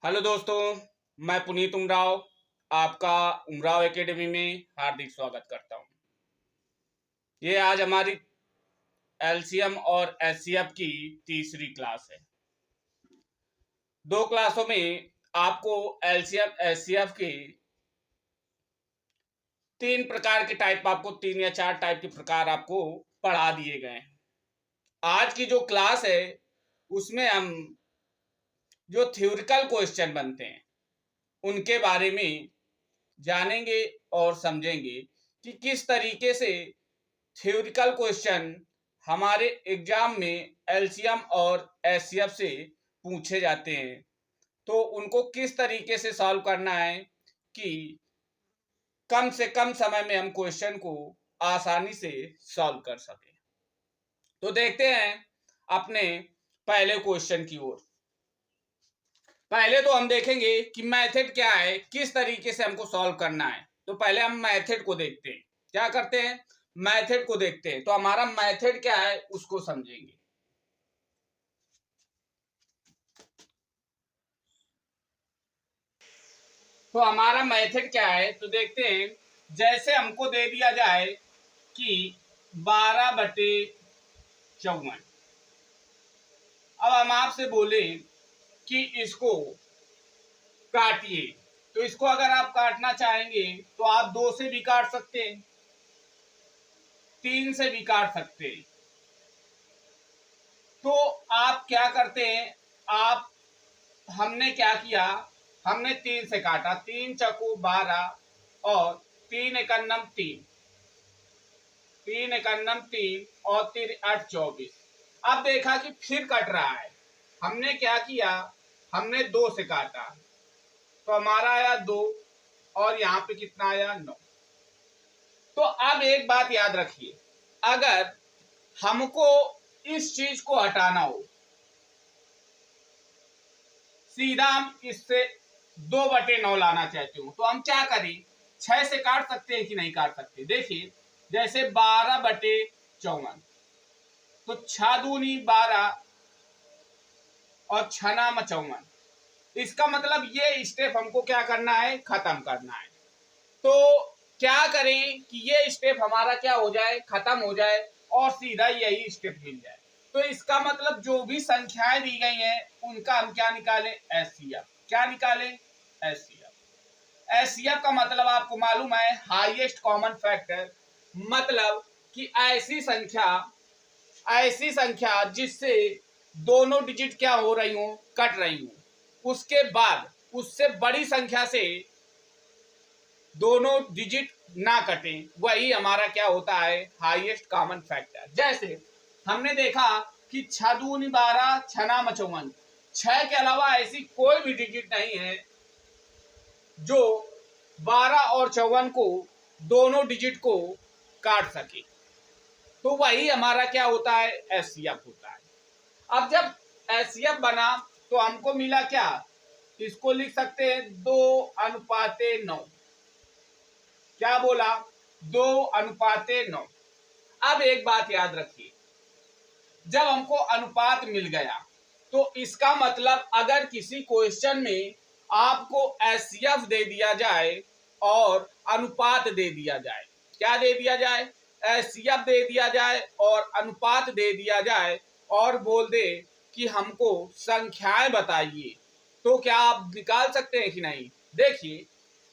Hello दोस्तों, मैं पुनीत उमराव आपका उमराव एकेडमी में हार्दिक स्वागत करता हूं। ये आज हमारी एलसीएम और एचसीएफ की तीसरी क्लास है। दो क्लासों में आपको एलसीएम एचसीएफ के तीन प्रकार के टाइप, आपको तीन या चार टाइप के प्रकार आपको पढ़ा दिए गए हैं। आज की जो क्लास है उसमें हम जो थ्योरिकल क्वेश्चन बनते हैं उनके बारे में जानेंगे और समझेंगे कि किस तरीके से थ्योरिकल क्वेश्चन हमारे एग्जाम में एलसीएम और एचसीएफ से पूछे जाते हैं, तो उनको किस तरीके से सॉल्व करना है कि कम से कम समय में हम क्वेश्चन को आसानी से सॉल्व कर सकें। तो देखते हैं अपने पहले क्वेश्चन की ओर। पहले तो हम देखेंगे कि मेथड क्या है, किस तरीके से हमको सॉल्व करना है। तो पहले हम मेथड को देखते हैं। क्या करते हैं? मेथड को देखते हैं। तो हमारा मेथड क्या है उसको समझेंगे। तो हमारा मेथड क्या है तो देखते हैं। जैसे हमको दे दिया जाए कि 12/54, अब हम आपसे बोले कि इसको काटिए, तो इसको अगर आप काटना चाहेंगे तो आप 2 से भी काट सकते हैं, 3 से भी काट सकते हैं। तो आप क्या करते हैं, आप हमने क्या किया, हमने 3 से काटा, 3 चकू 12 और 3 एकन्नम 3, 3 एकन्नम 3 और 3 8 24। अब देखा कि फिर कट रहा है, हमने क्या किया, हमने 2 से काटा, तो हमारा आया 2 और यहाँ पे कितना आया 9। तो अब एक बात याद रखिए, अगर हमको इस चीज को हटाना हो, सीधा हम इससे 2/9 लाना चाहते हो, तो हम क्या करें, 6 से काट सकते हैं कि नहीं काट सकते। देखिए जैसे 12/54, तो 6 दूनी 12 और 6 नाम 54। इसका मतलब ये स्टेप हमको क्या करना है, खत्म करना है। तो क्या करें कि ये स्टेप हमारा क्या हो जाए, खत्म हो जाए और सीधा यही स्टेप मिल जाए। तो इसका मतलब जो भी संख्याएं दी गई हैं उनका हम क्या निकालें, एचसीएफ। क्या निकालें, एचसीएफ। एचसीएफ का मतलब आपको मालूम है, हाईएस्ट कॉमन फैक्टर, मतलब कि ऐसी संख्या जिससे दोनों डिजिट क्या हो रही हो, कट रही हो, उसके बाद उससे बड़ी संख्या से दोनों डिजिट ना कटें, वही हमारा क्या होता है, हाईएस्ट कॉमन फैक्टर। जैसे हमने देखा कि 6 दूनी 12, 6 नाम 54, 6 के अलावा ऐसी कोई भी डिजिट नहीं है जो 12 और 54 को, दोनों डिजिट को काट सके। तो वही हमारा क्या होता है, एचसीएफ होता है। अब जब एचसीएफ बना तो हमको मिला क्या, इसको लिख सकते हैं 2:9। क्या बोला, 2:9। अब एक बात याद रखिए, जब हमको अनुपात मिल गया तो इसका मतलब अगर किसी क्वेश्चन में आपको एचसीएफ दे दिया जाए और अनुपात दे दिया जाए, क्या दे दिया जाए, एचसीएफ दे दिया जाए और अनुपात दे दिया जाए, और बोल दे कि हमको संख्याएं बताइए, तो क्या आप निकाल सकते हैं कि नहीं। देखिए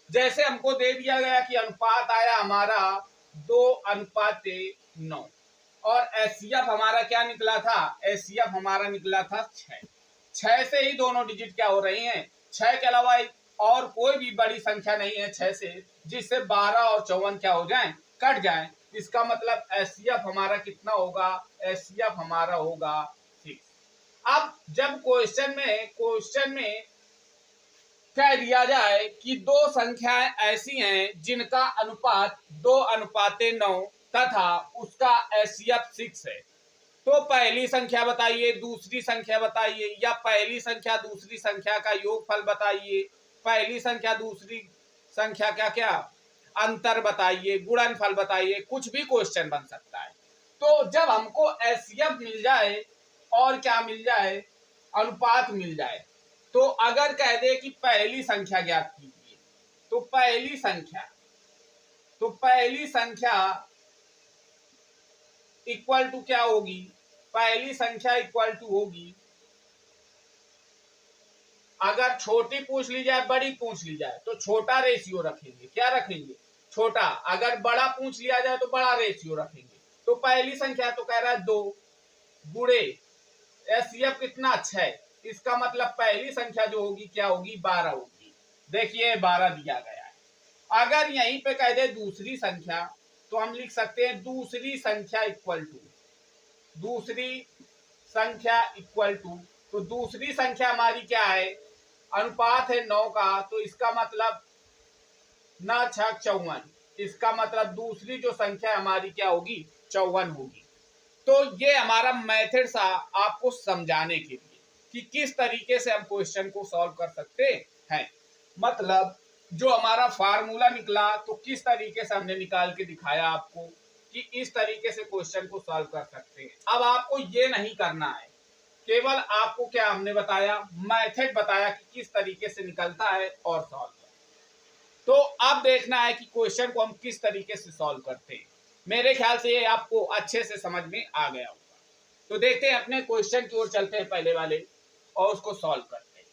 जैसे हमको दे दिया गया कि अनुपात आया हमारा 2:9 और एचसीएफ हमारा क्या निकला था, एचसीएफ हमारा निकला था 6। 6 से ही दोनों डिजिट क्या हो रही हैं, 6 के अलावा और कोई भी बड़ी संख्या नहीं है 6 से जिससे 12 और 54 क्या हो जाएं, कट जाएं। इसका मतलब एचसीएफ हमारा कितना होगा, एचसीएफ हमारा होगा 6। अब जब क्वेश्चन में कह दिया जाए कि दो संख्याएं ऐसी हैं जिनका अनुपात 2:9 तथा उसका एचसीएफ 6 है, तो पहली संख्या बताइए, दूसरी संख्या बताइए, या पहली संख्या दूसरी संख्या का योगफल बताइए, पहली संख्या दूसरी संख्या का क्या अंतर बताइए, गुणनफल बताइए, कुछ भी क्वेश्चन बन सकता है। तो जब हमको एचसीएफ मिल जाए और क्या मिल जाए, अनुपात मिल जाए, तो अगर कह दे कि पहली संख्या ज्ञात कीजिए, तो पहली संख्या इक्वल टू क्या होगी, पहली संख्या इक्वल टू होगी, अगर छोटी पूछ ली जाए बड़ी पूछ ली जाए तो छोटा रेशियो रखेंगे, क्या रखेंगे, छोटा। अगर बड़ा पूछ लिया जाए तो बड़ा रेशियो रखेंगे। तो पहली संख्या तो कह रहा है 2 गुणे एचसीएफ कितना 6, इसका मतलब पहली संख्या जो होगी क्या होगी 12 होगी। देखिए 12 दिया गया है। अगर यहीं पे कह दे दूसरी संख्या तो हम लिख सकते हैं दूसरी संख्या इक्वल टू, तो दूसरी संख्या हमारी क्या है, अनुपात है 9 का, तो इसका मतलब 9 6 54, इसका मतलब दूसरी जो संख्या हमारी क्या होगी 54 होगी। तो ये हमारा मेथड था आपको समझाने के लिए कि किस तरीके से हम क्वेश्चन को सॉल्व कर सकते हैं। मतलब जो हमारा फार्मूला निकला तो किस तरीके से हमने निकाल के दिखाया आपको कि इस तरीके से क्वेश्चन को सॉल्व कर सकते हैं। अब आपको ये नहीं करना है, केवल आपको क्या हमने बताया, मेथड बताया कि किस तरीके से निकलता है और सॉल्व। तो अब देखना है कि क्वेश्चन को हम किस तरीके से सॉल्व करते हैं। मेरे ख्याल से ये आपको अच्छे से समझ में आ गया होगा। तो देखते हैं अपने क्वेश्चन की ओर चलते हैं पहले वाले और उसको सॉल्व करते हैं।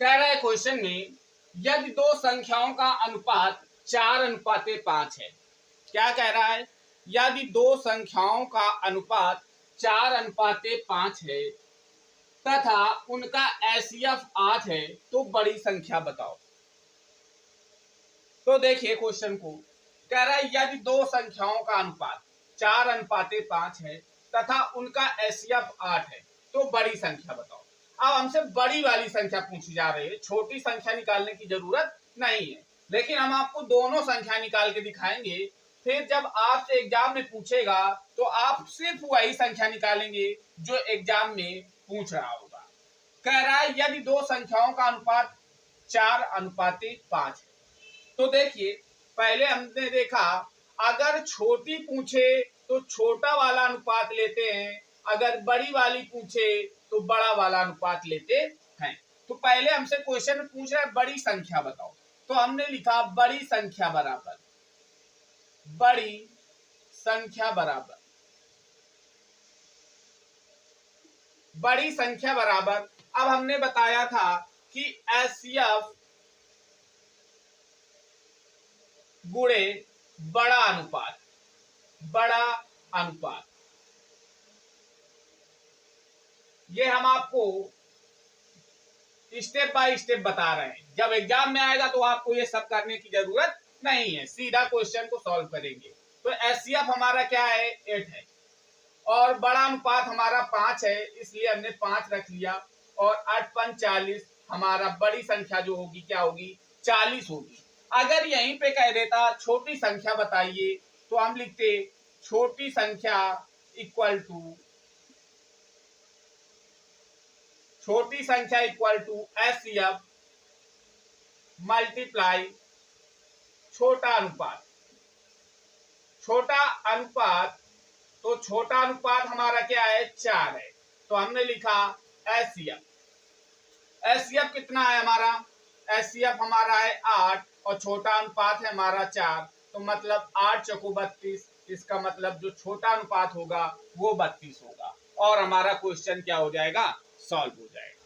कह रहा है क्वेश्चन में यदि दो संख्याओं का अनुपात 4:5 है। क्या कह रहा है, यदि दो संख्याओं का अनुपात 4:5 है तथा उनका एचसीएफ 8 है तो बड़ी संख्या बताओ। तो देखिए क्वेश्चन को कह रहा है यदि दो संख्याओं का अनुपात 4:5 है तथा उनका एचसीएफ 8 है तो बड़ी संख्या बताओ। अब हमसे बड़ी वाली संख्या पूछी जा रही है, छोटी संख्या निकालने की जरूरत नहीं है, लेकिन हम आपको दोनों संख्या निकाल के दिखाएंगे। फिर जब आपसे एग्जाम में पूछेगा तो आप सिर्फ वही संख्या निकालेंगे जो एग्जाम में पूछ रहा होगा। कह रहा है यदि दो संख्याओं का अनुपात 4:5 है। तो देखिए पहले हमने देखा अगर छोटी पूछे तो छोटा वाला अनुपात लेते हैं, अगर बड़ी वाली पूछे तो बड़ा वाला अनुपात लेते हैं। तो पहले हमसे क्वेश्चन में पूछ रहा है बड़ी संख्या बताओ, तो हमने लिखा बड़ी संख्या बराबर अब हमने बताया था कि एचसीएफ गुणे बड़ा अनुपात, ये हम आपको स्टेप बाय स्टेप बता रहे हैं। जब एग्जाम में आएगा तो आपको ये सब करने की जरूरत नहीं है, सीधा क्वेश्चन को सॉल्व करेंगे। तो एचसीएफ हमारा क्या है 8 है और बड़ा अनुपात हमारा 5 है, इसलिए हमने 5 रख लिया। और 8×5 40, हमारा बड़ी संख्या जो होगी क्या होगी 40 होगी। अगर यहीं पे कह देता छोटी संख्या बताइए तो हम लिखते छोटी संख्या इक्वल टू एचसीएफ मल्टीप्लाई छोटा अनुपात। तो छोटा अनुपात हमारा क्या है 4 है, तो हमने लिखा एचसीएफ कितना है हमारा, एचसीएफ हमारा है 8 और छोटा अनुपात है हमारा 4, तो मतलब 8 चौको 32, इसका मतलब जो छोटा अनुपात होगा वो 32 होगा और हमारा क्वेश्चन क्या हो जाएगा सॉल्व हो जाएगा।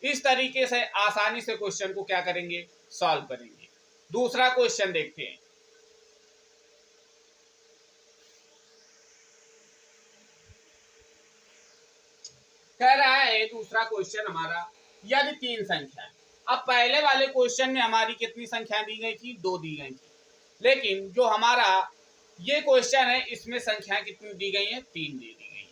इस तरीके से आसानी से क्वेश्चन को क्या करेंगे सॉल्व करेंगे। दूसरा क्वेश्चन देखते हैं। कह रहा है दूसरा क्वेश्चन हमारा यदि 3 संख्या है। अब पहले वाले क्वेश्चन में हमारी कितनी संख्या दी गई थी 2 दी गई थी, लेकिन जो हमारा ये क्वेश्चन है इसमें संख्या कितनी दी गई है 3 दी गई है।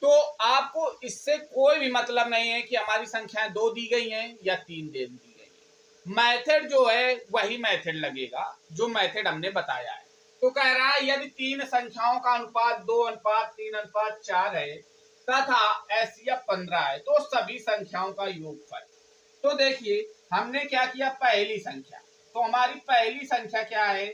तो आपको इससे कोई भी मतलब नहीं है कि हमारी संख्याएं 2 दी गई हैं या 3 दी गई है। मेथड जो है वही मेथड लगेगा जो मेथड हमने बताया है। तो कह रहा है यदि 3 संख्याओं का अनुपात 2:3:4 है तथा एचसीएफ 15 है तो सभी संख्याओं का योगफल। तो देखिए हमने क्या किया पहली संख्या, तो हमारी पहली संख्या क्या है,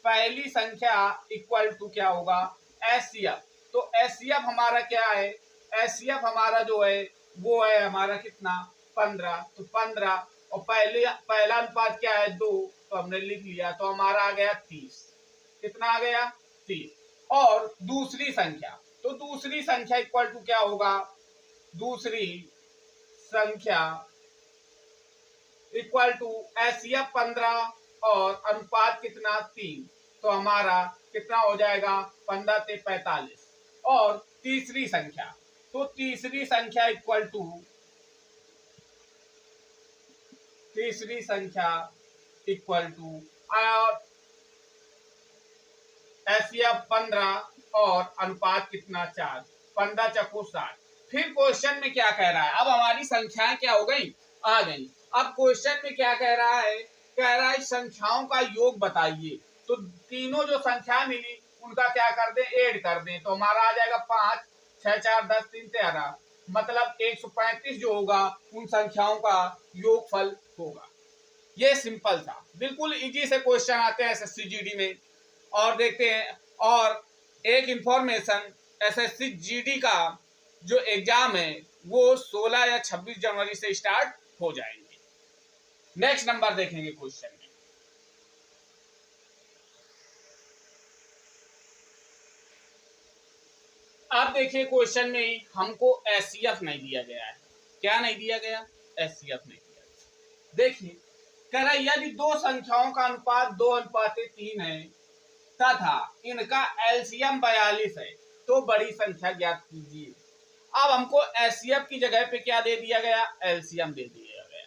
पहली संख्या इक्वल टू क्या होगा एचसीएफ। तो एचसीएफ हमारा क्या है, एचसीएफ हमारा जो है वो है हमारा कितना 15, तो 15 और पहला अनुपात क्या है 2, तो हमने लिख लिया, तो हमारा आ गया 30। कितना आ गया 30। और दूसरी संख्या, तो दूसरी संख्या इक्वल टू क्या होगा, दूसरी संख्या इक्वल टू एचसीएफ 15 और अनुपात कितना 3, तो हमारा कितना हो जाएगा 15 से 45। और तीसरी संख्या, तो तीसरी संख्या इक्वल टू एचसीएफ 15 और अनुपात कितना 4, 15 चक्कू 60। फिर क्वेश्चन में क्या कह रहा है, अब हमारी संख्याएं क्या हो गई, आ गई। अब क्वेश्चन में क्या कह रहा है, कह रहा है संख्याओं का योग बताइए। तो तीनों जो संख्या मिली उनका क्या कर दें, ऐड कर दें, तो हमारा आ जाएगा 5, 6, 4, 10, 3, 13, मतलब 135 जो होगा उन संख्याओं का योगफल होगा। ये सिंपल था, बिल्कुल इजी से क्वेश्चन आते हैं एसएससी जीडी में। और देखते हैं, और एक इंफॉर्मेशन, एसएससी जीडी का जो एग्जाम है वो 16 या 26 जनवरी से स्टार्ट हो जाएंगे। नेक्स्ट नंबर देखेंगे क्वेश्चन में। अब देखिए क्वेश्चन में हमको एचसीएफ नहीं दिया गया है। क्या नहीं दिया गया, एचसीएफ नहीं दिया गया। देखिए कह रहा है यदि दो संख्याओं का अनुपात 2:3 है तथा इनका एलसीएम 42 है तो बड़ी संख्या ज्ञात कीजिए। अब हमको एचसीएफ की जगह पे क्या दे दिया गया, एलसीएम दे दिया गया।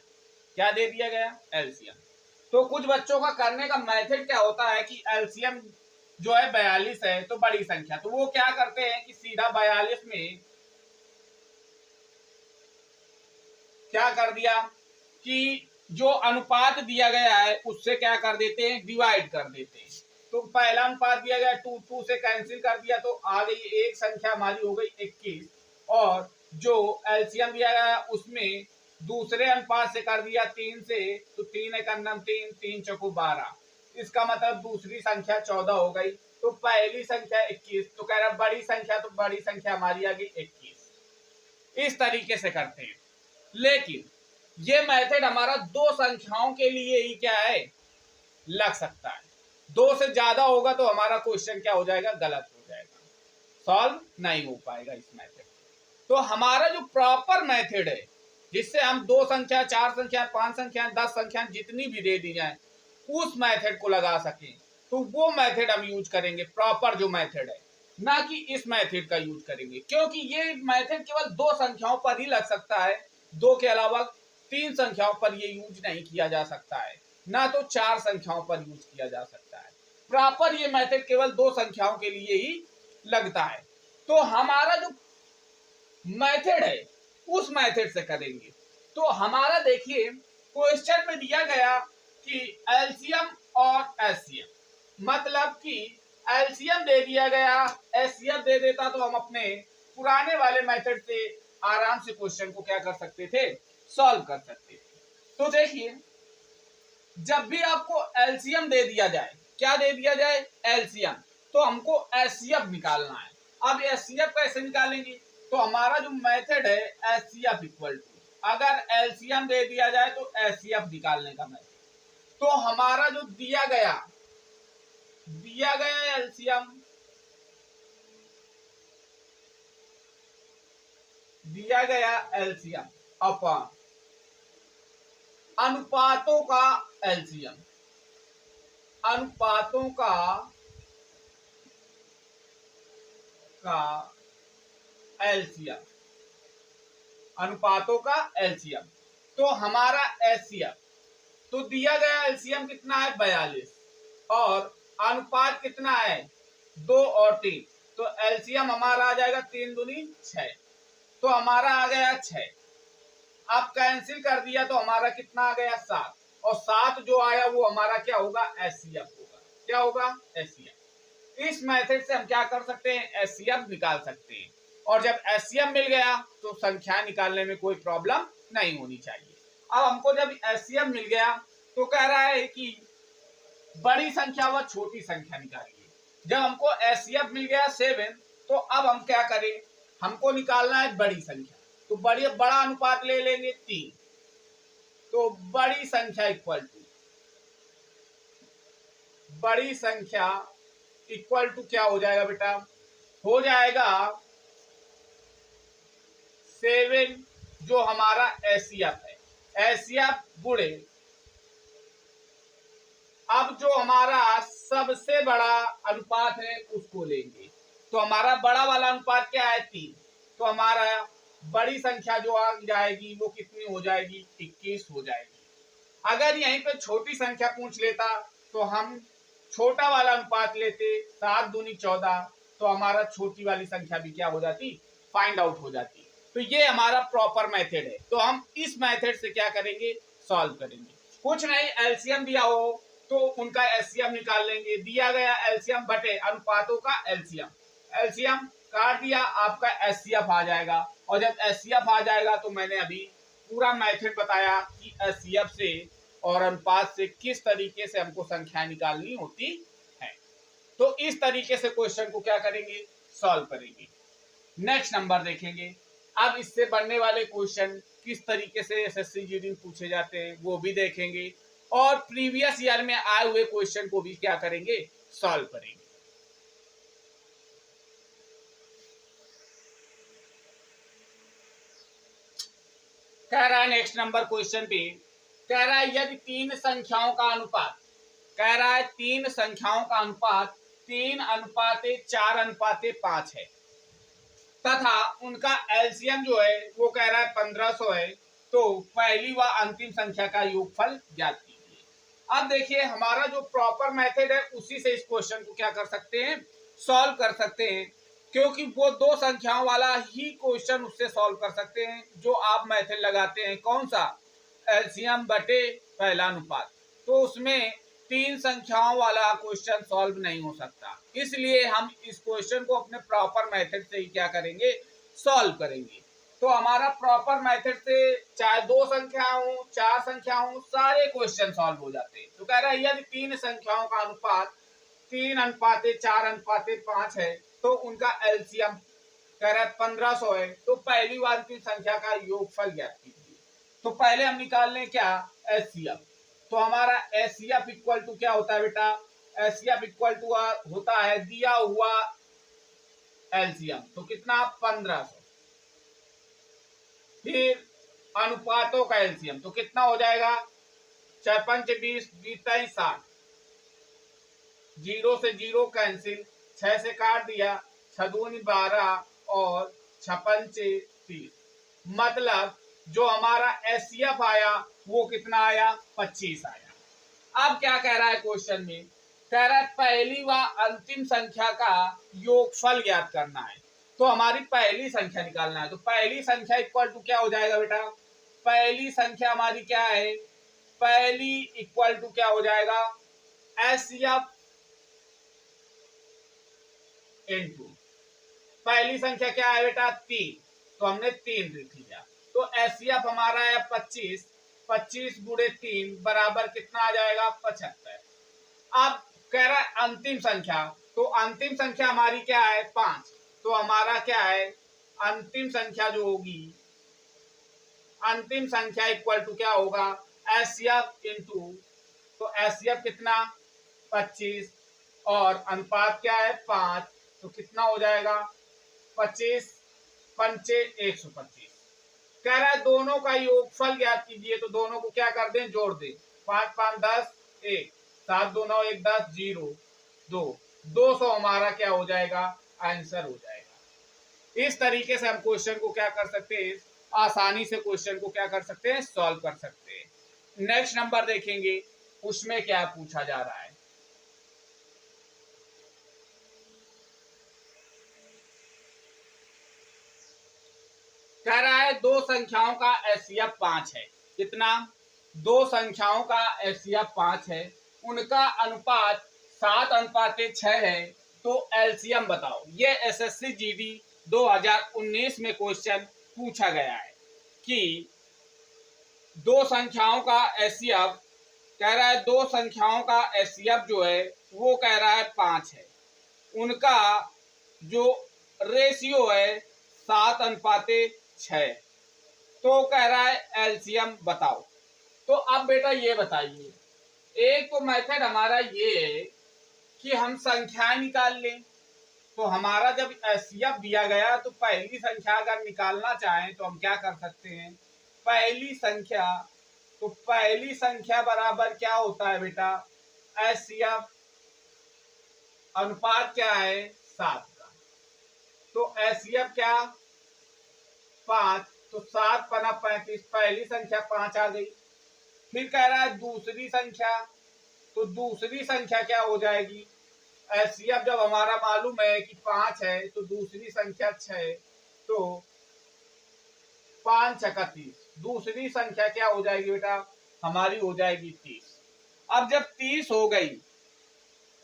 क्या दे दिया गया, एलसीएम। तो कुछ बच्चों का करने का मेथड क्या होता है कि एलसीएम जो है 42 है तो बड़ी संख्या, तो वो क्या करते हैं कि सीधा 42 में क्या कर दिया कि जो अनुपात दिया गया है उससे क्या कर देते हैं, डिवाइड कर देते हैं। तो पहला अनुपात दिया गया 2, 2 से कैंसिल कर दिया तो आ गई एक संख्या हमारी हो गई 21। और जो एलसीएम दिया गया उसमें दूसरे अनुपात से कर दिया 3 से, तो 3 एक 3, 3 चौको 12, इसका मतलब दूसरी संख्या 14 हो गई। तो पहली संख्या 21, तो कह रहा बड़ी संख्या, तो बड़ी संख्या हमारी आ गई 21। इस तरीके से करते हैं, लेकिन ये मेथड हमारा दो संख्याओं के लिए ही क्या है, लग सकता है। 2 से ज्यादा होगा तो हमारा क्वेश्चन क्या हो जाएगा, गलत हो जाएगा, सॉल्व नहीं हो पाएगा इस मेथड। तो हमारा जो प्रॉपर मेथड है जिससे हम 2 संख्या, 4 संख्या, 5 संख्या, 10 संख्या जितनी भी दे दी जाए उस मेथड को लगा सकें, तो वो मेथड हम यूज करेंगे, प्रॉपर जो मेथड है, ना कि इस मेथड का यूज करेंगे। क्योंकि ये मेथड केवल 2 संख्याओं पर ही लग सकता है, 2 के अलावा 3 संख्याओं पर ये यूज नहीं किया जा सकता है, ना तो 4 संख्याओं पर यूज किया जा सकता है। प्रॉपर ये मेथड केवल 2 संख्याओं के लिए ही लगता है। तो हमारा जो मेथड है उस मेथड से करेंगे। तो हमारा देखिए क्वेश्चन में दिया गया कि एलसीएम और एचसीएफ, मतलब कि एलसीएम दे दिया गया, एचसीएफ दे देता तो हम अपने पुराने वाले मेथड से आराम से क्वेश्चन को क्या कर सकते थे, सॉल्व कर सकते थे। तो देखिए जब भी आपको एलसीएम दे दिया जाए, क्या दे दिया जाए, एलसीएम, तो हमको एचसीएफ निकालना है। अब एचसीएफ कैसे निकालेंगे, तो हमारा जो मेथड है एचसीएफ इक्वल टू, अगर एलसीएम दे दिया जाए तो एचसीएफ निकालने का मेथड, तो हमारा जो दिया गया एलसीएम, दिया गया एलसीएम अपॉन अनुपातों का एलसीएम, अनुपातों का एलसीएम, अनुपातों का एलसीएम। तो हमारा एचसीएफ, तो दिया गया एलसीएम कितना है 42 और अनुपात कितना है 2 और 3, तो एलसीएम हमारा आ जाएगा 3 दूनी 6, तो हमारा आ गया 6। अब कैंसिल कर दिया तो हमारा कितना आ गया 7, और 7 जो आया वो हमारा क्या होगा, एचसीएफ होगा। क्या होगा, एचसीएफ। इस मेथड से हम क्या कर सकते हैं, एचसीएफ निकाल सकते हैं। और जब एचसीएफ मिल गया तो संख्या निकालने में कोई प्रॉब्लम नहीं होनी चाहिए। अब हमको जब एचसीएफ मिल गया तो कह रहा है कि बड़ी संख्या व छोटी संख्या निकालिए। जब हमको एचसीएफ मिल गया 7, तो अब हम क्या करें, हमको निकालना है बड़ी संख्या, तो बड़ा अनुपात ले लेंगे 3। तो बड़ी संख्या इक्वल टू क्या हो जाएगा बेटा, हो जाएगा 7 जो हमारा एससीएफ है, एससीएफ गुणे अब जो हमारा सबसे बड़ा अनुपात है उसको लेंगे। तो हमारा बड़ा वाला अनुपात क्या है 3, तो हमारा बड़ी संख्या जो आ जाएगी वो कितनी हो जाएगी, 21 हो जाएगी। अगर यहीं पे छोटी संख्या पूछ लेता तो हम छोटा वाला अनुपात लेते, 7 दूनी 14, तो हमारा छोटी वाली संख्या भी क्या हो जाती, फाइंड आउट हो जाती। तो ये हमारा प्रॉपर मेथड है। तो हम इस मेथड से क्या करेंगे, सॉल्व करेंगे। कुछ नहीं, एलसीएम दिया हो तो उनका एलसीएम निकाल लेंगे, दिया गया एलसीएम बटे अनुपातों का एलसीएम, एलसीएम काट दिया, आपका एचसीएफ आ जाएगा। और जब एचसीएफ आ जाएगा तो मैंने अभी पूरा मेथड बताया कि एचसीएफ से और अनुपात से किस तरीके से हमको संख्या निकालनी होती है। तो इस तरीके से क्वेश्चन को क्या करेंगे, सॉल्व करेंगे। नेक्स्ट नंबर देखेंगे। अब इससे बनने वाले क्वेश्चन किस तरीके से एसएससी जीडी पूछे जाते हैं वो भी देखेंगे, और प्रीवियस ईयर में आए हुए क्वेश्चन को भी क्या करेंगे, सॉल्व करेंगे। कह रहा है नेक्स्ट नंबर क्वेश्चन पे, कह रहा है यदि 3 संख्याओं का अनुपात, कह रहा है 3 संख्याओं का अनुपात 3:4:5 है तथा उनका एलसीएम जो है वो कह रहा है 1500 है, तो पहली व अंतिम संख्या का योगफल ज्ञात कीजिए। अब देखिए हमारा जो प्रॉपर मेथड है उसी से इस क्वेश्चन को क्या कर सकते हैं, सॉल्व कर सकते हैं, क्योंकि वो 2 संख्याओं वाला ही क्वेश्चन उससे सॉल्व कर सकते हैं जो आप मेथड लगाते हैं, कौन सा, एलसीएम बटे पहला अनुपात। तो उसमें 3 संख्याओं वाला क्वेश्चन सॉल्व नहीं हो सकता, इसलिए हम इस क्वेश्चन को अपने प्रॉपर मेथड से ही क्या करेंगे, सॉल्व करेंगे। तो हमारा प्रॉपर मेथड से चाहे 2 संख्या हो 4 संख्या हो सारे क्वेश्चन सॉल्व हो जाते हैं। तो कह रहा है यदि 3 संख्याओं का अनुपात 3:4:5 है तो उनका एलसीएम कह रहा है 1500 है, तो पहली व अंतिम संख्या का योगफल ज्ञात कीजिए। तो पहले हम निकाल लें क्या, एचसीएफ। तो हमारा एचसीएफ इक्वल टू क्या होता है बेटा, एचसीएफ इक्वल टू होता है दिया हुआ एलसीएम, तो कितना 1500, फिर अनुपातों का एलसीएम तो कितना हो जाएगा, 4 5 20 20 60, 0 से 0 कैंसिल, 6 से काट दिया, 6 दूनी 12 और 6 पंचे 30, मतलब जो हमारा एचसीएफ आया वो कितना आया, 25 आया। अब क्या कह रहा है क्वेश्चन में, कह रहा है पहली व अंतिम संख्या का योगफल ज्ञात करना है। तो हमारी पहली संख्या निकालना है, तो पहली संख्या इक्वल टू क्या हो जाएगा बेटा, पहली संख्या हमारी क्या है, पहली इक्वल टू क्या हो जाएगा, एचसीएफ इनटू पहली संख्या क्या है बेटा 3, तो हमने 3 लिख लिया। तो एचसीएफ हमारा है 25, 25 गुणे 3 बराबर कितना आ जाएगा, 75। अब कह रहा है अंतिम संख्या, तो अंतिम संख्या हमारी क्या है 5, तो हमारा क्या है अंतिम संख्या जो होगी, अंतिम संख्या इक्वल टू क्या होगा, एचसीएफ इनटू, तो एचसीएफ कितना 25 और अनुपात क्या है 5, तो कितना हो जाएगा 25 पंचे 125। कह रहा है दोनों का योगफल ज्ञात कीजिए, तो दोनों को क्या कर दें, जोड़ दें, 5 5 10 1, 7 2 9 1 10 0 2, 200 हमारा क्या हो जाएगा, आंसर हो जाएगा। इस तरीके से हम क्वेश्चन को क्या कर सकते हैं, आसानी से क्वेश्चन को क्या कर सकते हैं, सॉल्व कर सकते हैं। नेक्स्ट नंबर देखेंगे, उसमें क्या पूछा जा रहा है, कह रहा है 2 संख्याओं का एचसीएफ 5 है, कितना, 2 संख्याओं का एचसीएफ 5 है, उनका अनुपात 7:6 है, तो एलसीएम बताओ। ये एसएससी जीडी 2019 में क्वेश्चन पूछा गया है कि 2 संख्याओं का एचसीएफ, कह रहा है 2 संख्याओं का एचसीएफ जो है वो कह रहा है 5 है, उनका जो रेशियो है 7:6। तो कह रहा है एलसीएम बताओ। तो अब बेटा ये बताइए, एक तो मेथड हमारा ये है कि हम संख्याएं निकाल लें। तो हमारा जब एचसीएफ दिया गया तो पहली संख्या अगर निकालना चाहें तो हम क्या कर सकते हैं, पहली संख्या, तो पहली संख्या बराबर क्या होता है बेटा, एचसीएफ अनुपात क्या है 7 का। तो एचसीएफ क्या 5, तो 7 पना 35, पहली संख्या 5 आ गई। फिर कह रहा है दूसरी संख्या, तो दूसरी संख्या क्या हो जाएगी, एचसीएफ जब हमारा मालूम है कि 5 है तो दूसरी संख्या 6, तो 5 छक्का 30, दूसरी संख्या क्या हो जाएगी बेटा, हमारी हो जाएगी 30। अब जब 30 हो गई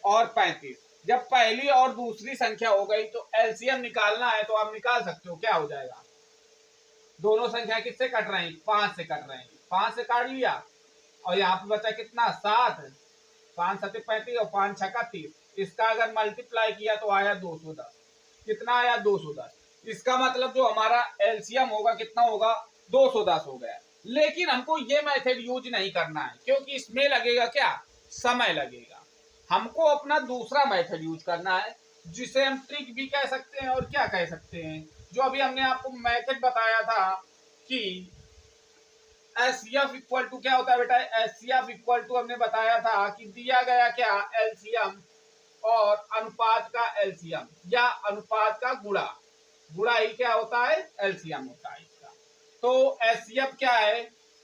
और 35, जब पहली और दूसरी संख्या हो गई तो एलसीएम निकालना है, तो आप निकाल सकते हो। क्या हो जाएगा, दोनों संख्या किससे कट रहे हैं, 5 से कट रहे हैं, 5 से काट लिया और यहाँ पे बचा कितना 7, 5 7 35 और 5 छक्का 30। इसका अगर मल्टीप्लाई किया तो आया 210। कितना आया 210। इसका मतलब जो हमारा एलसीएम होगा कितना होगा, 210 हो गया। लेकिन हमको ये मेथड यूज नहीं करना है क्योंकि इसमें लगेगा क्या, समय लगेगा। हमको अपना दूसरा मेथड यूज करना है जिसे हम ट्रिक भी कह सकते हैं और क्या कह सकते हैं, जो अभी हमने आपको मेथड बताया था कि एचसीएफ इक्वल टू क्या होता है बेटा, एचसीएफ इक्वल टू हमने बताया था कि दिया गया क्या, एलसीएम और अनुपात का एलसीएम या अनुपात का गुणा, गुणा ही क्या होता है, एलसीएम होता है इसका। तो एचसीएफ क्या है,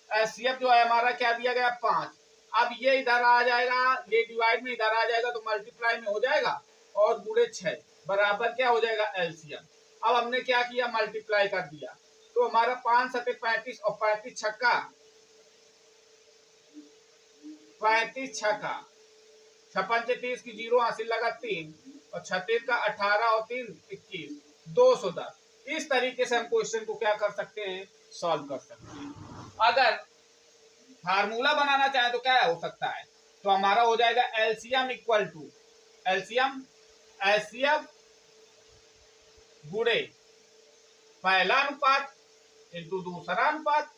एचसीएफ जो है हमारा क्या दिया गया 5। अब ये इधर आ जाएगा, ये डिवाइड में इधर आ जाएगा तो मल्टीप्लाई में हो जाएगा और गुणे 6 बराबर क्या हो जाएगा एलसीएम। अब हमने क्या किया, मल्टीप्लाई कर दिया, तो हमारा 5 7 35 और 35 छक्का 35 छक्का 56 से 30 की 0 हासिल लगा 3 और 36 का 18 और 3 21, 210। इस तरीके से हम क्वेश्चन को क्या कर सकते हैं, सॉल्व कर सकते हैं। अगर फार्मूला बनाना चाहे तो क्या हो सकता है, तो हमारा हो जाएगा LCM equal to LCM HCF गुणे पहला अनुपात इंटू दूसरा अनुपात।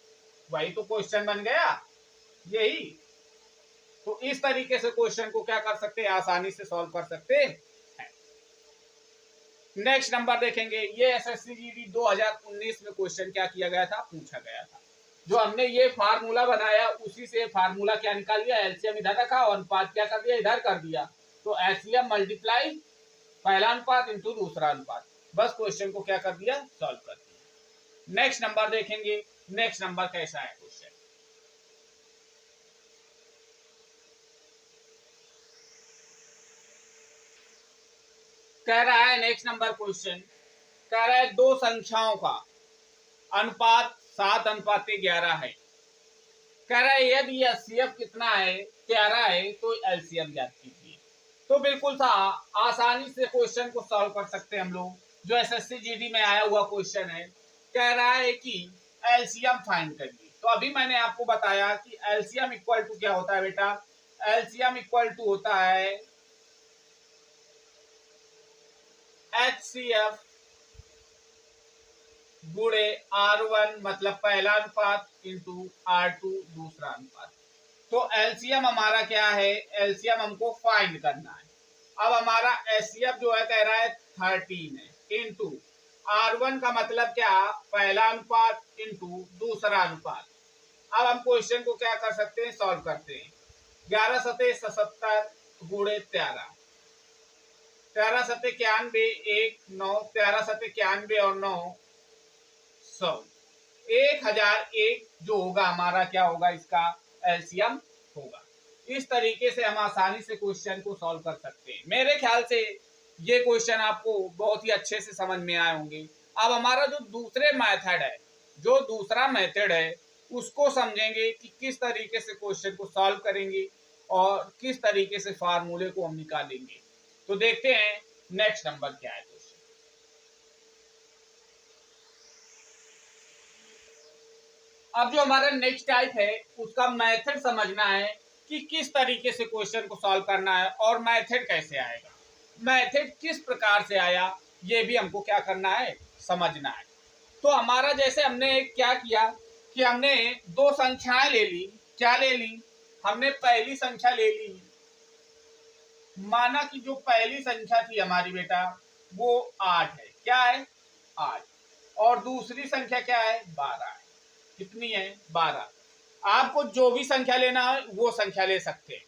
वही तो क्वेश्चन बन गया यही। तो इस तरीके से क्वेश्चन को क्या कर सकते हैं, आसानी से सॉल्व कर सकते हैं। नेक्स्ट नंबर देखेंगे, ये एसएससी जीडी 2019 में क्वेश्चन क्या किया गया था, पूछा गया था। जो हमने ये फार्मूला बनाया उसी से फार्मूला क्या निकाल लिया, एलसीएम इधर रखा और अनुपात क्या कर दिया, इधर कर दिया। तो एलसीएम मल्टीप्लाई पहला अनुपात इंटू दूसरा अनुपात, बस क्वेश्चन को क्या कर दिया, सॉल्व कर दिया। नेक्स्ट नंबर देखेंगे, नेक्स्ट नंबर कैसा है क्वेश्चन, कह रहा है नेक्स्ट नंबर क्वेश्चन, कह रहा है दो संख्याओं का अनुपात 7:11 है। कह रहा है यदि एचसीएफ कितना है, 13 है, तो एलसीएम ज्ञात कीजिए। तो बिल्कुल सा आसानी से क्वेश्चन को सॉल्व कर सकते हैं हम लोग, जो एसएससी जीडी में आया हुआ क्वेश्चन है। कह रहा है कि एलसीएम फाइंड करिए। तो अभी मैंने आपको बताया कि एलसीएम इक्वल टू क्या होता है बेटा, एलसीएम इक्वल टू होता है एचसीएफ गुणे R1 मतलब पहला अनुपात इंटू R2 दूसरा अनुपात। तो एलसीएम हमारा क्या है, एलसीएम हमको फाइंड करना है। अब हमारा एचसीएफ जो है कह रहा है 13 है इंटू R1 का मतलब क्या, पहला अनुपात इंटू दूसरा अनुपात। अब हम क्वेश्चन को क्या कर सकते हैं, सॉल्व करते हैं। 11 सते 77 गुणे 13, 13 सते 91, 1 9, 13 सते 91 और 9 100, 1001 जो होगा हमारा क्या होगा, इसका एलसीएम होगा। इस तरीके से हम आसानी से क्वेश्चन को सॉल्व कर सकते हैं। मेरे ख्याल से ये क्वेश्चन आपको बहुत ही अच्छे से समझ में आए होंगे। अब हमारा जो दूसरे मेथड है, जो दूसरा मेथड है उसको समझेंगे कि किस तरीके से क्वेश्चन को सॉल्व करेंगे और किस तरीके से फार्मूले को हम निकालेंगे। तो देखते हैं नेक्स्ट नंबर क्या है क्वेश्चन। अब जो हमारा नेक्स्ट टाइप है उसका मेथड समझना है कि किस तरीके से क्वेश्चन को सॉल्व करना है और मेथड कैसे आएगा, मेथड किस प्रकार से आया ये भी हमको क्या करना है, समझना है। तो हमारा जैसे हमने क्या किया कि हमने दो संख्याएं ले ली। क्या ले ली? हमने पहली संख्या ले ली, माना कि जो पहली संख्या थी हमारी बेटा वो 8 है। क्या है? 8। और दूसरी संख्या क्या है? 12 है। कितनी है? 12। आपको जो भी संख्या लेना है वो संख्या ले सकते हैं।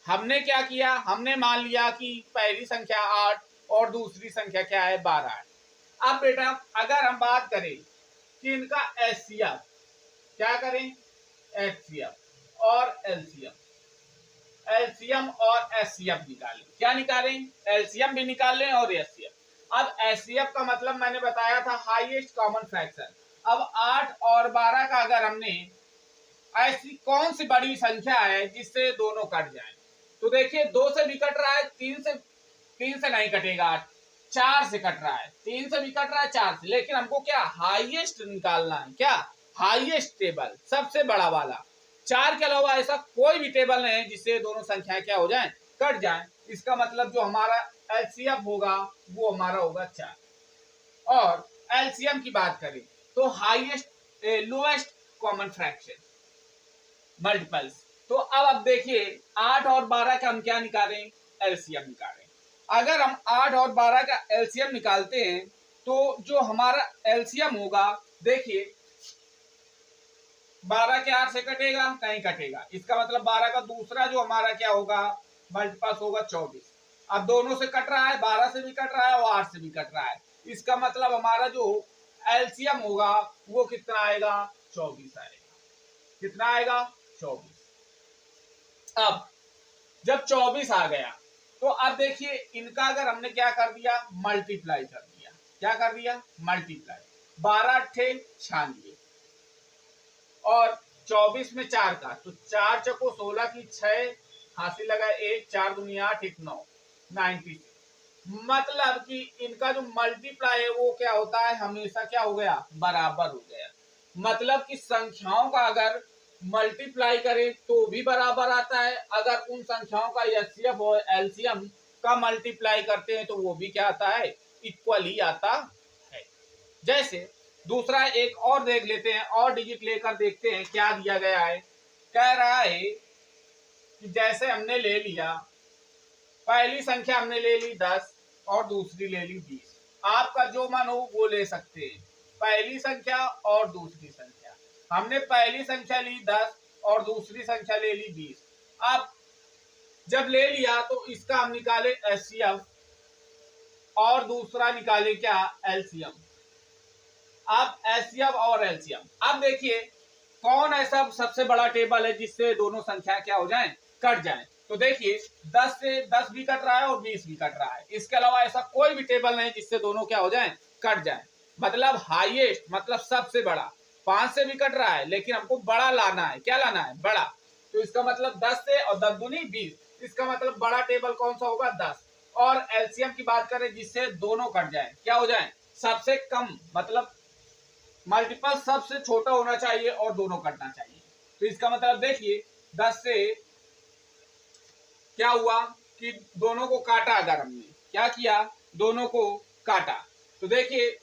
हमने क्या किया, हमने मान लिया कि पहली संख्या 8 और दूसरी संख्या क्या है? 12 है। अब बेटा अगर हम बात करें कि इनका एचसीएफ, क्या करें? एचसीएफ और एलसीएम, एलसीएम और एचसीएफ निकालें। क्या निकालें? एलसीएम भी निकाल लें और एचसीएफ। अब एचसीएफ का मतलब मैंने बताया था हाईएस्ट कॉमन फ्रैक्शन। अब 8 और 12 का अगर हमने ऐसी कौन सी बड़ी संख्या है जिससे दोनों कट जाएं? तो देखिए 2 से भी कट रहा है, 3 से नहीं कटेगा, 4 से कट रहा है, 3 से भी कट रहा है, 4 से। लेकिन हमको क्या हाईएस्ट निकालना है? क्या हाईएस्ट टेबल, सबसे बड़ा वाला। 4 के अलावा ऐसा कोई भी टेबल नहीं है जिससे दोनों संख्याएं क्या हो जाएं? कट जाएं। इसका मतलब जो हमारा एलसीएम होगा वो हमारा होगा 4। और एलसीएम की बात करें तो highest lowest common fraction multiples. तो अब देखिए 8 और 12 का हम क्या निकालें? एलसीएम निकालें। अगर हम 8 और 12 का एलसीएम निकालते हैं तो जो हमारा एलसीएम होगा, देखिए 12 के 8 से कटेगा? नहीं कटेगा। इसका मतलब 12 का दूसरा जो हमारा क्या होगा? मल्टीपल्स होगा 24। अब दोनों से कट रहा है, 12 से भी कट रहा है और 8 से भी कट रहा है। इसका मतलब हमारा जो एलसीएम होगा वो कितना आएगा? 24 आएगा। कितना आएगा? 24। अब जब 24 आ गया तो अब देखिए इनका अगर हमने क्या कर दिया? मल्टीप्लाई कर दिया। क्या कर दिया? मल्टीप्लाई। 12 अट्ठे 96 और 24 में 4 का, तो 4 चको 16 की 6 हासिल लगा 1, 4 दूनी 8, 1 9, 96। मतलब कि इनका जो मल्टीप्लाई है वो क्या होता है? हमेशा क्या हो गया? बराबर हो गया। मतलब कि संख्याओं का अगर मल्टीप्लाई करें तो भी बराबर आता है, अगर उन संख्याओं का एचसीएफ और एलसीएम का मल्टीप्लाई करते हैं तो वो भी क्या आता है? इक्वल ही आता है। जैसे दूसरा एक और देख लेते हैं, और डिजिट लेकर देखते हैं क्या दिया गया है। कह रहा है कि जैसे हमने ले लिया, पहली संख्या हमने ले ली 10 और दूसरी ले ली 20। आपका जो मन हो वो ले सकते हैं, पहली संख्या और दूसरी संख्या। हमने पहली संख्या ली 10 और दूसरी संख्या ले ली 20। अब जब ले लिया तो इसका हम निकाले एचसीएफ और दूसरा निकाले क्या? एलसीएम। अब एचसीएफ और एलसीएम, अब देखिए कौन ऐसा सबसे बड़ा टेबल है जिससे दोनों संख्या क्या हो जाएं? कट जाएं। तो देखिए 10 से 10 भी कट रहा है और 20 भी कट रहा है। इसके अलावा ऐसा कोई भी टेबल नहीं जिससे दोनों क्या हो जाएं? कट जाएं। मतलब हाईएस्ट, मतलब सबसे बड़ा। 5 से भी कट रहा है लेकिन हमको बड़ा लाना है। क्या लाना है? बड़ा। तो इसका मतलब 10 से, और 10 दूनी 20, इसका मतलब बड़ा टेबल कौन सा होगा? 10। और एलसीएम की बात करें जिससे दोनों कट जाए, क्या हो जाए? सबसे कम, मतलब मल्टीपल सबसे छोटा होना चाहिए और दोनों कटना चाहिए। तो इसका मतलब देखिए 10 से क्या हुआ कि दोनों को काटा। अगर हमने क्या किया? दोनों को काटा। तो देखिए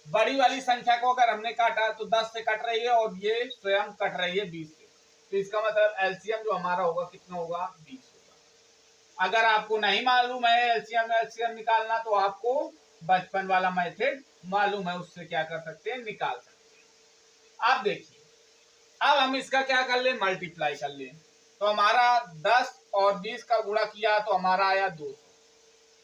बड़ी वाली संख्या को अगर हमने काटा तो 10 से कट रही है और ये स्वयं कट रही है 20 से। तो इसका मतलब एलसीएम जो हमारा होगा कितना होगा? 20 होगा। अगर आपको नहीं मालूम है एलसीएम एलसीएम निकालना तो आपको बचपन वाला मेथड मालूम है, उससे क्या कर सकते हैं? निकाल सकते हैं। आप देखिए अब हम इसका क्या कर ले? मल्टीप्लाई कर ले। तो हमारा 10 और 20 का गुणा किया तो हमारा आया 200,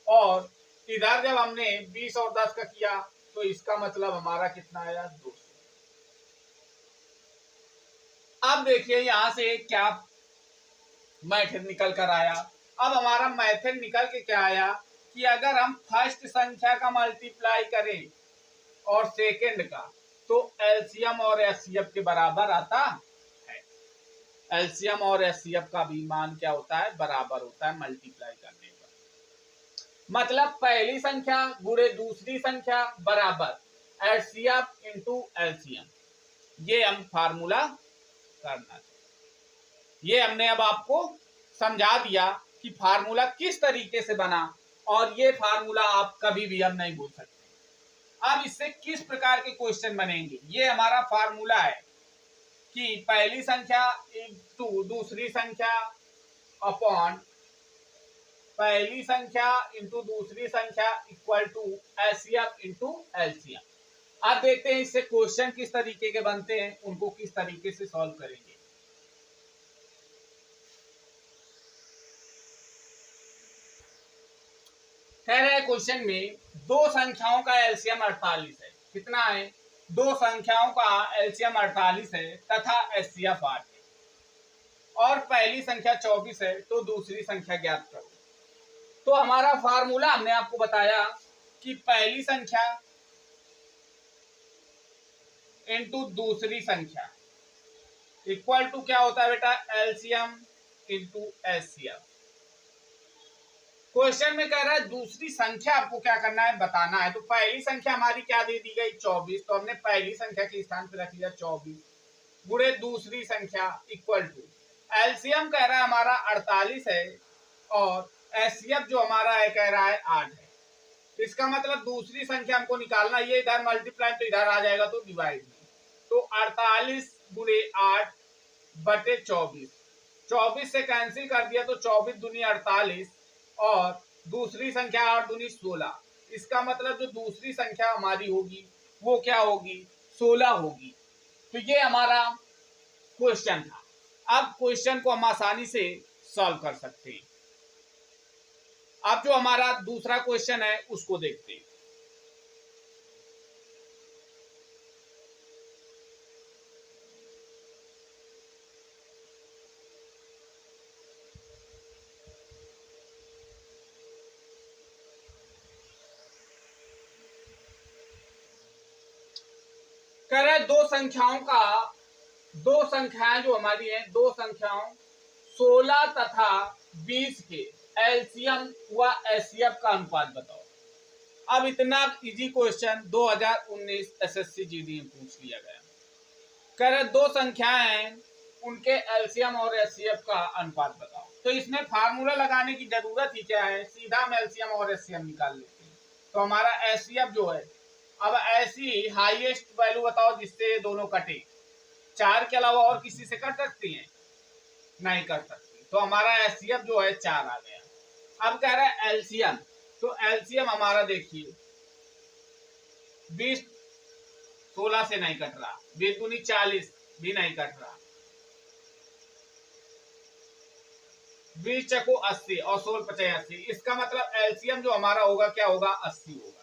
और इधर जब हमने 20 और 10 का किया तो इसका मतलब हमारा कितना आया? 200। अब देखिए यहां से क्या मैथड निकल कर आया। अब हमारा मैथड निकल के क्या आया कि अगर हम फर्स्ट संख्या का मल्टीप्लाई करें और सेकंड का तो एलसीएम और एचसीएफ के बराबर आता है। एलसीएम और एचसीएफ का भी मान क्या होता है? बराबर होता है मल्टीप्लाई करने पर। मतलब पहली संख्या गुणे दूसरी संख्या बराबर एचसीएफ इंटू एलसीएम। ये हम फार्मूला करना चाहिए। ये हमने अब आपको समझा दिया कि फार्मूला किस तरीके से बना और ये फार्मूला आप कभी भी अब नहीं भूल सकते। अब इससे किस प्रकार के क्वेश्चन बनेंगे, ये हमारा फार्मूला है कि पहली संख्या इंटू दूसरी संख्या अपॉन पहली संख्या इंटू दूसरी संख्या equal to HCF into LCM. अब देखते हैं इससे क्वेश्चन किस तरीके के बनते हैं, उनको किस तरीके से सॉल्व करेंगे। कह रहे हैं क्वेश्चन में दो संख्याओं का एलसीएम 48 है। कितना है? दो संख्याओं का एलसीएम 48 है तथा एचसीएफ 8 है और पहली संख्या 24 है, तो दूसरी संख्या ज्ञात करो। तो हमारा फार्मूला हमने आपको बताया कि पहली संख्या इनटू दूसरी संख्या इक्वल टू क्या होता है बेटा, एलसीएम इनटू एचसीएफ। क्वेश्चन में कह रहा है दूसरी संख्या आपको क्या करना है, बताना है। तो पहली संख्या हमारी क्या दे दी गई, 24, तो हमने पहली संख्या के स्थान पर रख लिया 24 गुणे दूसरी संख्या इक्वल टू एलसीएम कह रहा है हमारा 48 है और एचसीएफ जो हमारा है कह रहा है 8 है। तो इसका मतलब दूसरी संख्या हमको निकालना, ये इधर मल्टीप्लाई तो इधर आ जाएगा तो डिवाइड में, तो 48 गुणे 8 बटे 24, 24 से कैंसिल कर दिया तो 24 दूनी 48 और दूसरी संख्या 8 दूनी 16। इसका मतलब जो दूसरी संख्या हमारी होगी वो क्या होगी, 16 होगी। तो ये हमारा क्वेश्चन था। अब क्वेश्चन को हम आसानी से सॉल्व कर सकते हैं। अब जो हमारा दूसरा क्वेश्चन है उसको देखते हैं। कह रहे दो संख्याएं जो हमारी हैं, दो संख्याओं 16 तथा 20 के एलसीएम व एचसीएफ का अनुपात बताओ। अब इतना इजी क्वेश्चन 2019 एसएससी जीडी में पूछ लिया गया। कह रहे दो संख्याएं हैं, उनके एलसीएम और एचसीएफ का अनुपात बताओ। तो इसमें फार्मूला लगाने की जरूरत ही क्या है, सीधा हम एलसीएम और एचसीएफ निकाल लेते हैं। तो हमारा एचसीएफ जो है, अब ऐसी हाईएस्ट वैल्यू बताओ जिससे दोनों कटे। 4 के अलावा और किसी से कट सकती हैं? नहीं कर सकती। तो हमारा एचसीएफ जो है 4 आ गया। अब कह रहा है एलसीएम, तो एलसीएम हमारा देखिए 20 16 से नहीं कट रहा, 20 दूनी 40 भी नहीं कट रहा, 20 चको 80 और 16 पचे 80। इसका मतलब एलसीएम जो हमारा होगा क्या होगा, 80 होगा।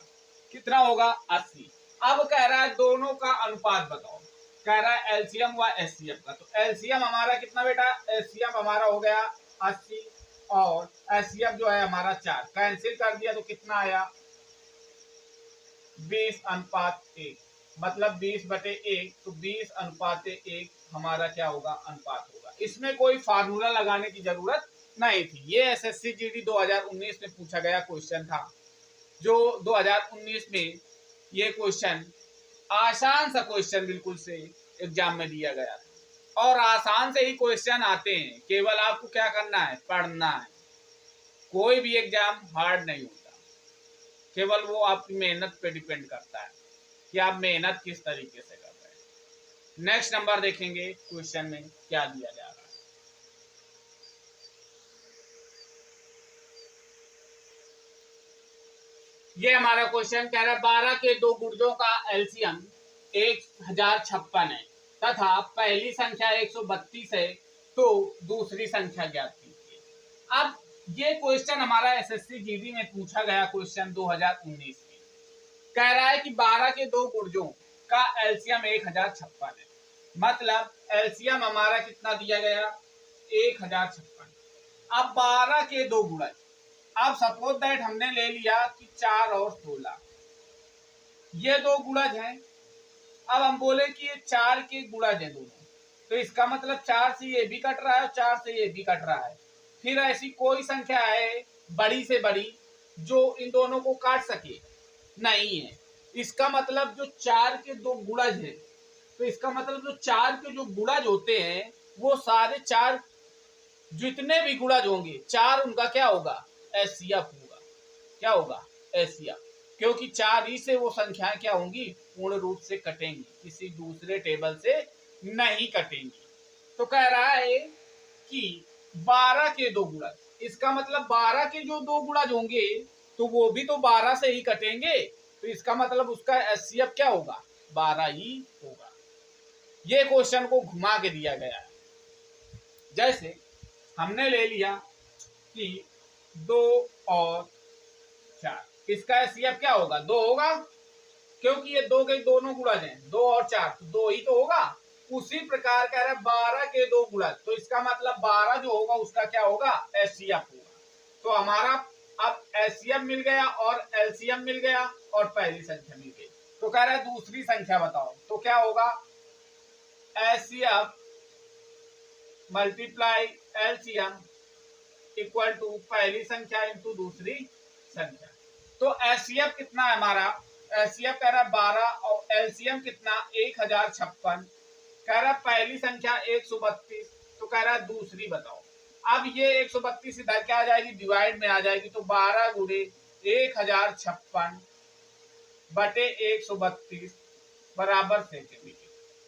कितना होगा, 80। अब कह रहा है दोनों का अनुपात बताओ, कह रहा है एलसीएम व एचसीएफ का। तो एलसीएम हमारा कितना बेटा, एलसीएम हमारा हो गया 80 और एचसीएफ जो है हमारा 4, कैंसिल कर दिया तो कितना आया, 20:1, मतलब 20/1, तो 20:1 हमारा क्या होगा, अनुपात होगा। इसमें कोई फार्मूला लगाने की जरूरत नहीं थी। ये एसएससी जीडी 2019 में पूछा गया क्वेश्चन था, जो 2019 में ये क्वेश्चन आसान सा क्वेश्चन बिल्कुल से एग्जाम में दिया गया था। और आसान से ही क्वेश्चन आते हैं, केवल आपको क्या करना है, पढ़ना है। कोई भी एग्जाम हार्ड नहीं होता, केवल वो आपकी मेहनत पे डिपेंड करता है कि आप मेहनत किस तरीके से कर रहे हैं। नेक्स्ट नंबर देखेंगे क्वेश्चन में क्या दिया जा रहा है। ये हमारा क्वेश्चन कह रहा है 12 के दो गुर्जों का एलसीएम 1056 है तथा पहली संख्या 132 है, तो दूसरी संख्या ज्ञात कीजिए। अब ये क्वेश्चन हमारा एसएससी जीडी में पूछा गया क्वेश्चन 2019 में। कह रहा है कि 12 के दो गुर्जों का एलसीएम 1056 है, मतलब एलसीएम हमारा कितना दिया गया, 1056। अब 12 के दो गुणज, अब सपोज दैट हमने ले लिया कि 4 और 16, ये दो गुणज हैं। अब हम बोले कि ये 4 के गुणज हैं दोनों, तो इसका मतलब 4 से ये भी कट रहा है और 4 से ये भी कट रहा है। फिर ऐसी कोई संख्या है बड़ी से बड़ी जो इन दोनों को काट सके, नहीं है। इसका मतलब जो 4 के दो गुणज है, तो इसका मतलब जो 4 के जो गुणज होते हैं वो सारे 4 जितने भी गुणज होंगे 4 उनका क्या होगा, एचसीएफ होगा। क्या होगा, एचसीएफ, क्योंकि 4 ही से वो संख्याएं क्या होंगी, पूर्ण रूप से कटेंगी, किसी दूसरे टेबल से नहीं कटेंगी। तो कह रहा है कि 12 के 2 गुणज, इसका मतलब 12 के जो 2 गुणज होंगे तो वो भी तो 12 से ही कटेंगे, तो इसका मतलब उसका एचसीएफ क्या होगा, 12 ही होगा। ये क्वेश्चन को घुमा के दिया गया है। जैसे हमने ले लिया कि 2 और 4, इसका एचसीएफ क्या होगा, 2 होगा, क्योंकि ये 2 के दोनों गुणज हैं, 2 और 4, तो 2 ही तो होगा। उसी प्रकार कह रहा है 12 के 2 गुणज, तो इसका मतलब 12 जो होगा उसका क्या होगा, एचसीएफ होगा। तो हमारा अब एचसीएफ मिल गया और एलसीएम मिल गया और पहली संख्या मिल गई। तो कह रहा है दूसरी संख्या बताओ, तो क्या होगा, HCF multiply LCM equal to पहली संख्या इंटू दूसरी संख्या। तो एचसीएफ कितना है हमारा, एचसीएफ कह रहा है 12 और एलसीएम कितना 1056, कह रहा है पहली संख्या 132, तो कह रहा है दूसरी बताओ। अब ये 132 इधर क्या आ जाएगी, डिवाइड में आ जाएगी, तो 12 गुणे 1056 बटे 132 बराबर से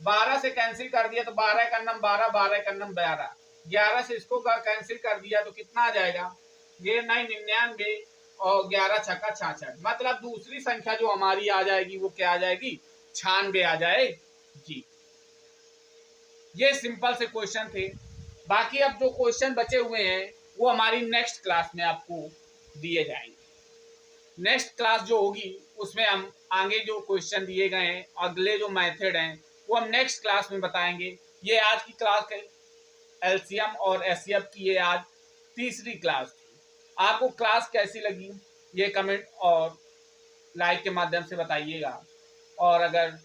12 से कैंसिल कर दिया तो 12 का नम 12, 12 का नम 12, 11 से इसको कैंसिल कर दिया तो कितना आ जाएगा, ये 99 और 11 छक्का 66, मतलब दूसरी संख्या जो हमारी आ जाएगी वो क्या आ जाएगी, 96 आ जाएगी। ये सिंपल से क्वेश्चन थे। बाकी अब जो क्वेश्चन बचे हुए हैं वो हमारी नेक्स्ट क्लास में आपको दिए जाएंगे। नेक्स्ट क्लास जो होगी उसमें हम आगे जो क्वेश्चन दिए गए हैं, अगले जो मेथड हैं वो हम नेक्स्ट क्लास में बताएंगे। ये आज की क्लास है, एलसीएम और एचसीएफ की ये आज तीसरी क्लास थी। आपको क्लास कैसी लगी ये कमेंट और लाइक के माध्यम से बताइएगा, और अगर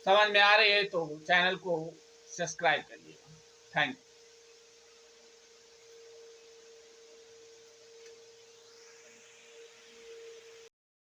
समझ में आ रही है तो चैनल को सब्सक्राइब करिएगा। Thank you.